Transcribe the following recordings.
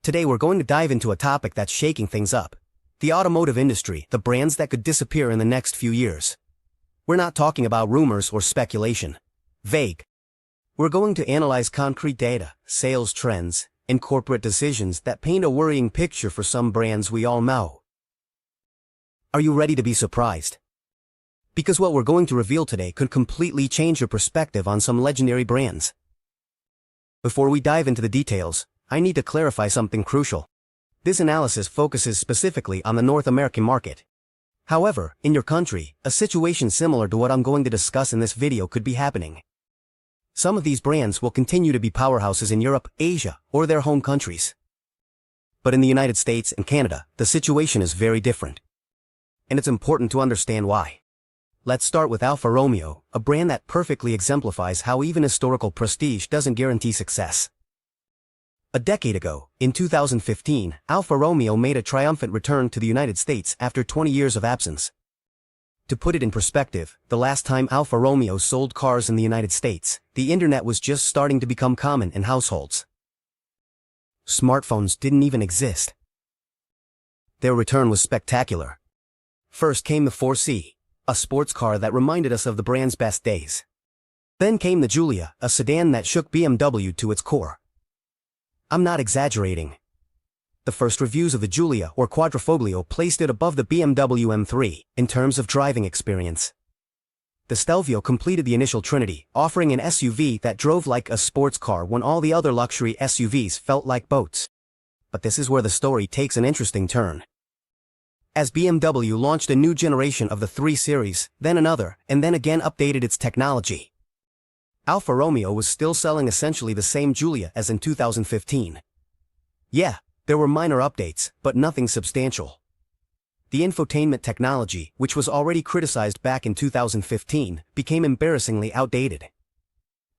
Today we're going to dive into a topic that's shaking things up. The automotive industry, the brands that could disappear in the next few years. We're not talking about rumors or speculation. Vague. We're going to analyze concrete data, sales trends, and corporate decisions that paint a worrying picture for some brands we all know. Are you ready to be surprised? Because what we're going to reveal today could completely change your perspective on some legendary brands. Before we dive into the details, I need to clarify something crucial. This analysis focuses specifically on the North American market. However, in your country, a situation similar to what I'm going to discuss in this video could be happening. Some of these brands will continue to be powerhouses in Europe, Asia, or their home countries. But in the United States and Canada, the situation is very different. And it's important to understand why. Let's start with Alfa Romeo, a brand that perfectly exemplifies how even historical prestige doesn't guarantee success. A decade ago, in 2015, Alfa Romeo made a triumphant return to the United States after 20 years of absence. To put it in perspective, the last time Alfa Romeo sold cars in the United States, the internet was just starting to become common in households. Smartphones didn't even exist. Their return was spectacular. First came the 4C, a sports car that reminded us of the brand's best days. Then came the Giulia, a sedan that shook BMW to its core. I'm not exaggerating. The first reviews of the Giulia or Quadrifoglio placed it above the BMW M3 in terms of driving experience. The Stelvio completed the initial trinity, offering an SUV that drove like a sports car when all the other luxury SUVs felt like boats. But this is where the story takes an interesting turn. As BMW launched a new generation of the 3 Series, then another, and then again updated its technology, Alfa Romeo was still selling essentially the same Giulia as in 2015. Yeah, there were minor updates, but nothing substantial. The infotainment technology, which was already criticized back in 2015, became embarrassingly outdated.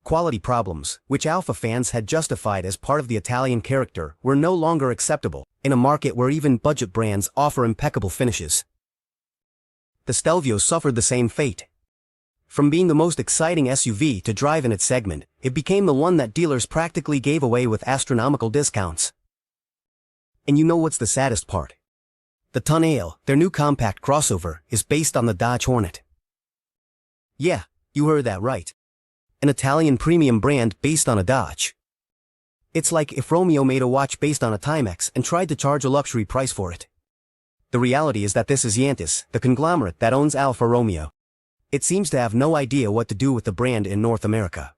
Quality problems, which Alfa fans had justified as part of the Italian character, were no longer acceptable in a market where even budget brands offer impeccable finishes. The Stelvio suffered the same fate. From being the most exciting SUV to drive in its segment, it became the one that dealers practically gave away with astronomical discounts. And you know what's the saddest part? The Tonale, their new compact crossover, is based on the Dodge Hornet. Yeah, you heard that right. An Italian premium brand based on a Dodge. It's like if Romeo made a watch based on a Timex and tried to charge a luxury price for it. The reality is that this is Stellantis, the conglomerate that owns Alfa Romeo. It seems to have no idea what to do with the brand in North America.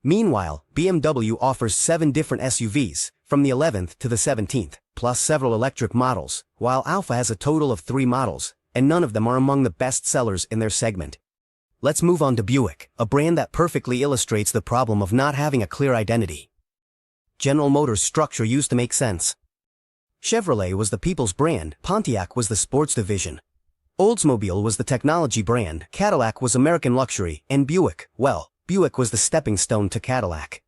Meanwhile, BMW offers 7 different SUVs, from the 11th to the 17th, plus several electric models, while Alfa has a total of 3 models, and none of them are among the best sellers in their segment. Let's move on to Buick, a brand that perfectly illustrates the problem of not having a clear identity. General Motors' structure used to make sense. Chevrolet was the people's brand, Pontiac was the sports division. Oldsmobile was the technology brand, Cadillac was American luxury, and Buick, well, Buick was the stepping stone to Cadillac.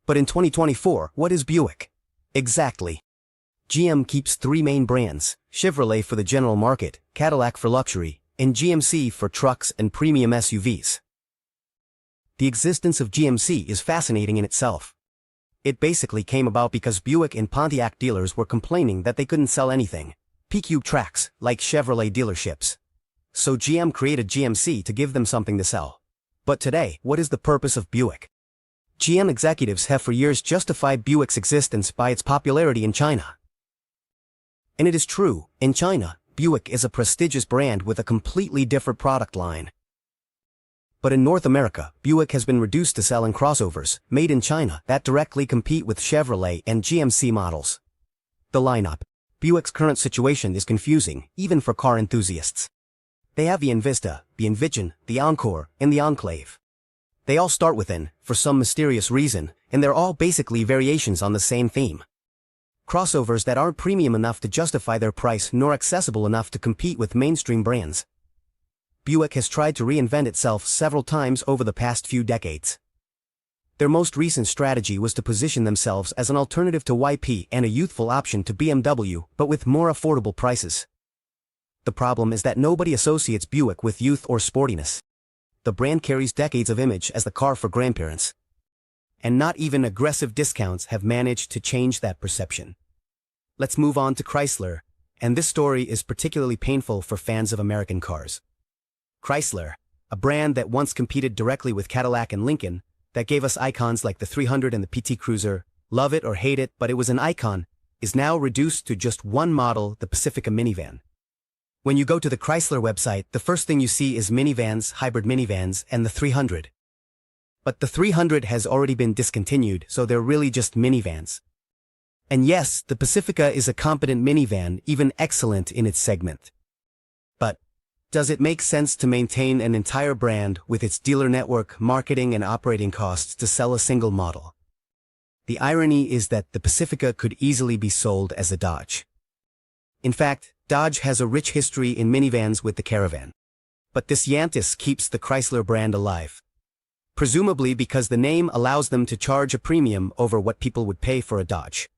But in 2024, what is Buick? Exactly. GM keeps 3 main brands, Chevrolet for the general market, Cadillac for luxury, and GMC for trucks and premium SUVs. The existence of GMC is fascinating in itself. It basically came about because Buick and Pontiac dealers were complaining that they couldn't sell anything. PQ tracks, like Chevrolet dealerships. So GM created GMC to give them something to sell. But today, what is the purpose of Buick? GM executives have for years justified Buick's existence by its popularity in China. And it is true, in China, Buick is a prestigious brand with a completely different product line. But in North America, Buick has been reduced to selling crossovers, made in China, that directly compete with Chevrolet and GMC models. The lineup. Buick's current situation is confusing, even for car enthusiasts. They have the Envista, the Envision, the Encore, and the Enclave. They all start with N, for some mysterious reason, and they're all basically variations on the same theme. Crossovers that aren't premium enough to justify their price nor accessible enough to compete with mainstream brands. Buick has tried to reinvent itself several times over the past few decades. Their most recent strategy was to position themselves as an alternative to YP and a youthful option to BMW, but with more affordable prices. The problem is that nobody associates Buick with youth or sportiness. The brand carries decades of image as the car for grandparents. and not even aggressive discounts have managed to change that perception. Let's move on to Chrysler, and this story is particularly painful for fans of American cars. Chrysler, a brand that once competed directly with Cadillac and Lincoln, that gave us icons like the 300 and the PT Cruiser, love it or hate it, but it was an icon, is now reduced to just one model, the Pacifica minivan. When you go to the Chrysler website, the first thing you see is minivans, hybrid minivans, and the 300. But the 300 has already been discontinued, so they're really just minivans. And yes, the Pacifica is a competent minivan, even excellent in its segment. But does it make sense to maintain an entire brand with its dealer network, marketing, and operating costs to sell a single model? The irony is that the Pacifica could easily be sold as a Dodge. In fact, Dodge has a rich history in minivans with the Caravan. But this Yantis keeps the Chrysler brand alive. Presumably because the name allows them to charge a premium over what people would pay for a Dodge.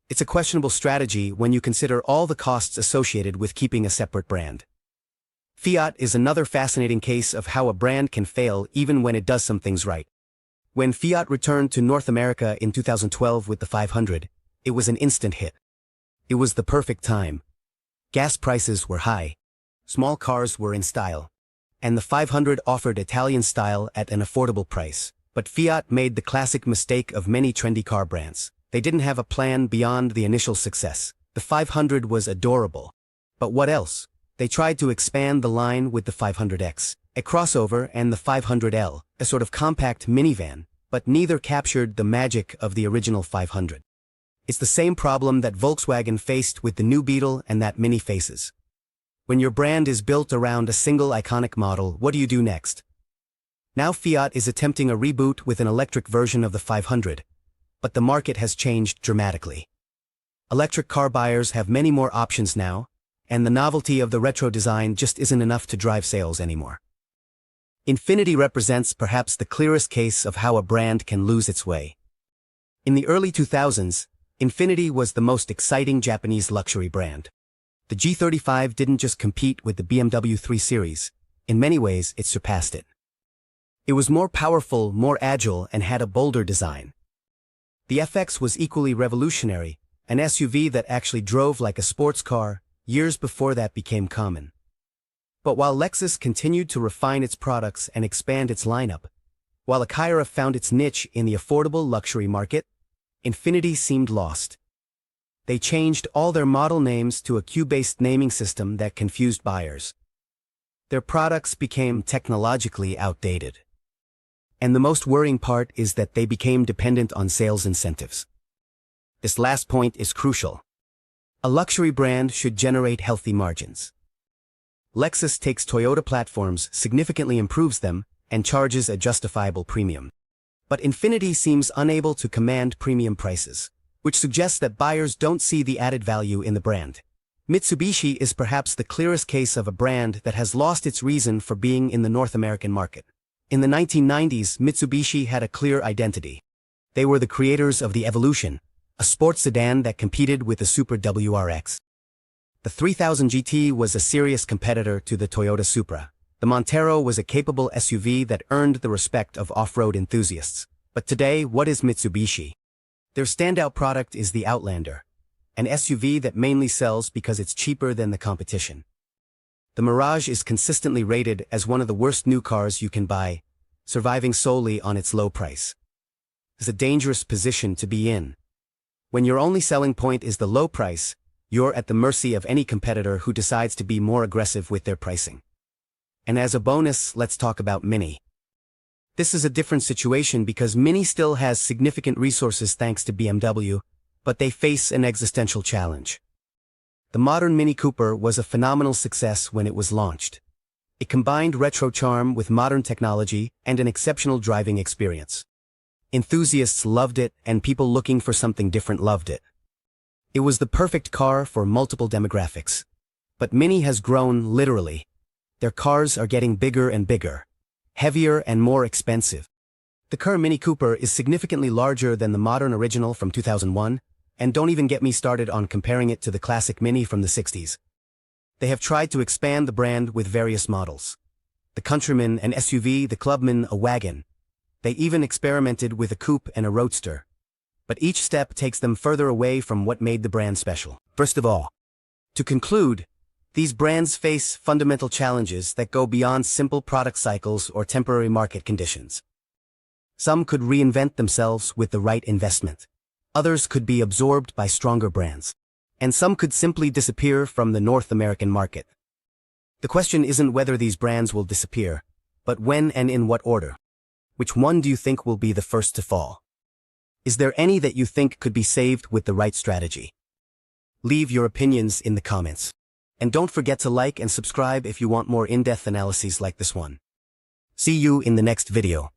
It's a questionable strategy when you consider all the costs associated with keeping a separate brand. Fiat is another fascinating case of how a brand can fail even when it does some things right. When Fiat returned to North America in 2012 with the 500, it was an instant hit. It was the perfect time. Gas prices were high. Small cars were in style. And the 500 offered Italian style at an affordable price. But Fiat made the classic mistake of many trendy car brands. They didn't have a plan beyond the initial success. The 500 was adorable. But what else? They tried to expand the line with the 500X, a crossover, and the 500L, a sort of compact minivan, but neither captured the magic of the original 500. It's the same problem that Volkswagen faced with the new Beetle and that Mini faces. When your brand is built around a single iconic model, what do you do next? Now Fiat is attempting a reboot with an electric version of the 500, but the market has changed dramatically. Electric car buyers have many more options now, and the novelty of the retro design just isn't enough to drive sales anymore. Infiniti represents perhaps the clearest case of how a brand can lose its way. In the early 2000s, Infiniti was the most exciting Japanese luxury brand. The G35 didn't just compete with the BMW 3 Series. In many ways, it surpassed it. It was more powerful, more agile, and had a bolder design. The FX was equally revolutionary, an SUV that actually drove like a sports car. Years before that became common. But while Lexus continued to refine its products and expand its lineup, while Akira found its niche in the affordable luxury market, Infiniti seemed lost. They changed all their model names to a queue-based naming system that confused buyers. Their products became technologically outdated. And the most worrying part is that they became dependent on sales incentives. This last point is crucial. A luxury brand should generate healthy margins. Lexus takes Toyota platforms, significantly improves them, and charges a justifiable premium. But Infiniti seems unable to command premium prices, which suggests that buyers don't see the added value in the brand. Mitsubishi is perhaps the clearest case of a brand that has lost its reason for being in the North American market. In the 1990s, Mitsubishi had a clear identity. They were the creators of the Evolution, a sports sedan that competed with the Super WRX. The 3000 GT was a serious competitor to the Toyota Supra. The Montero was a capable SUV that earned the respect of off-road enthusiasts. But today, what is Mitsubishi? Their standout product is the Outlander, an SUV that mainly sells because it's cheaper than the competition. The Mirage is consistently rated as one of the worst new cars you can buy, surviving solely on its low price. It's a dangerous position to be in. When your only selling point is the low price, you're at the mercy of any competitor who decides to be more aggressive with their pricing. And as a bonus, let's talk about Mini. This is a different situation because Mini still has significant resources thanks to BMW, but they face an existential challenge. The modern Mini Cooper was a phenomenal success when it was launched. It combined retro charm with modern technology and an exceptional driving experience. Enthusiasts loved it, and people looking for something different loved it. It was the perfect car for multiple demographics. But Mini has grown literally. Their cars are getting bigger and bigger, heavier and more expensive. The current Mini Cooper is significantly larger than the modern original from 2001, and don't even get me started on comparing it to the classic Mini from the 60s. They have tried to expand the brand with various models. The Countryman, an SUV, the Clubman, a wagon. They even experimented with a coupe and a roadster. But each step takes them further away from what made the brand special. First of all, to conclude, these brands face fundamental challenges that go beyond simple product cycles or temporary market conditions. Some could reinvent themselves with the right investment. Others could be absorbed by stronger brands. And some could simply disappear from the North American market. The question isn't whether these brands will disappear, but when and in what order. Which one do you think will be the first to fall? Is there any that you think could be saved with the right strategy? Leave your opinions in the comments. And don't forget to like and subscribe if you want more in-depth analyses like this one. See you in the next video.